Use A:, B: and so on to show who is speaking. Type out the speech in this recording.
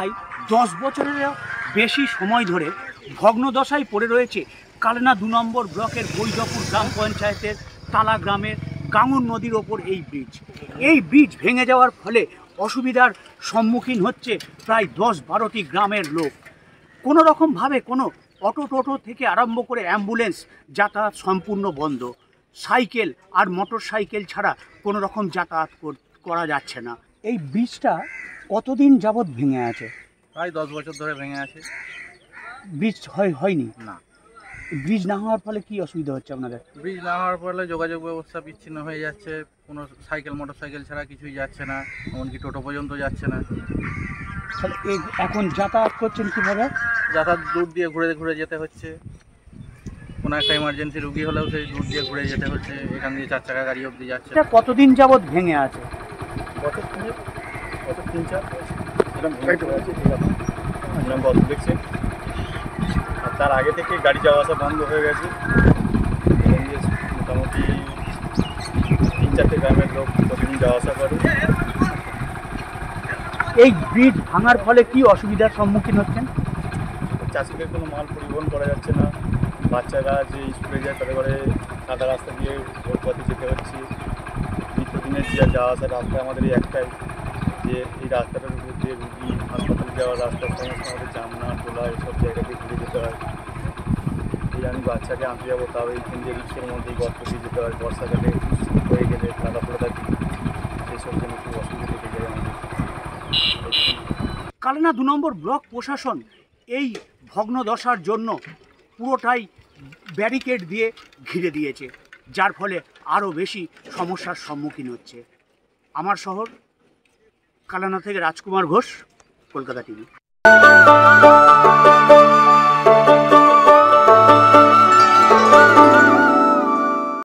A: প্রায় 10 বছরেরও বেশি সময় ধরে ভগ্নদশায় পড়ে রয়েছে কালনা 2 নম্বর ব্লকের বৈধপুর গ্রাম পঞ্চায়েতের তালা গ্রামের গাঙুর নদীর ওপর এই ব্রিজ। এই ব্রিজ ভেঙে যাওয়ার ফলে অসুবিধার সম্মুখীন হচ্ছে প্রায় 10-12টি গ্রামের লোক। কোনো রকমভাবে কোনো অটো টোটো থেকে আরম্ভ করে অ্যাম্বুলেন্স যাতায়াত সম্পূর্ণ বন্ধ। সাইকেল আর মোটর সাইকেল ছাড়া কোনো রকম যাতায়াত করা যাচ্ছে না। এই ব্রিজটা কতদিন যাবৎ ভেঙে আছে?
B: প্রায় 10 বছর ধরে ভেঙে আছে।
A: ব্রিজ হয়নি
B: না।
A: ব্রিজ না হওয়ার ফলে কি অসুবিধা হচ্ছে আপনাদের?
B: ব্রিজ না হওয়ার ফলে যোগাযোগ ব্যবস্থা বিচ্ছিন্ন হয়ে যাচ্ছে। কোনো সাইকেল মোটর সাইকেল ছাড়া কিছুই যাচ্ছে না, এমনকি টোটো পর্যন্ত যাচ্ছে না।
A: তাহলে এখন যাতায়াত করছেন কীভাবে?
B: যাতায়াত দূর দিয়ে ঘুরে ঘুরে যেতে হচ্ছে। কোনো একটা এমার্জেন্সি রুগী হলেও সেই দূর দিয়ে ঘুরে যেতে হচ্ছে। এখান দিয়ে 4 চাকা গাড়ি অবধি যাচ্ছে।
A: এটা কতদিন যাবৎ ভেঙে আছে?
B: কত 3-4 দেখছে। আর তার আগে থেকে গাড়ি যাওয়া আসা বন্ধ হয়ে গেছে। মোটামুটি 3-4টে গ্রামের লোক প্রতিদিন যাওয়া আসা করে।
A: এই ব্রিজ ভাঙার ফলে কি অসুবিধার সম্মুখীন হচ্ছেন?
B: চাষিদের কোনো মাল পরিবহন করা যাচ্ছে না। বাচ্চারা যে স্কুলে যায় তাদের করে সাদা রাস্তা দিয়ে ভোর পথে যেতে হচ্ছে। নিত্যদিনের যে যাওয়া আসার রাস্তা আমাদের এই একটাই, যে এই রাস্তাটার উপর দিয়ে রুগী হাসপাতালে যাওয়ার রাস্তা সমস্ত আমাদের জামনা টোলা এসব জায়গাতে ঘুরে যেতে হয়। এই আমি বাচ্চাকে আনতে যাবো, তাও এইখান দিয়ে রিক্সের মধ্যেই গর্ত দিয়ে যেতে হয়। বর্ষাকালে হয়ে গেলে কাদা পড়ে থাকি, সেসব জন্য খুব অসুবিধা থেকে যায় আমাদের।
A: কালনা 2 নম্বর ব্লক প্রশাসন এই ভগ্নদশার জন্য পুরোটাই ব্যারিকেড দিয়ে ঘিরে দিয়েছে, যার ফলে আরও বেশি সমস্যার সম্মুখীন হচ্ছে। আমার শহর কালনা থেকে রাজকুমার ঘোষ, কলকাতা টিভি।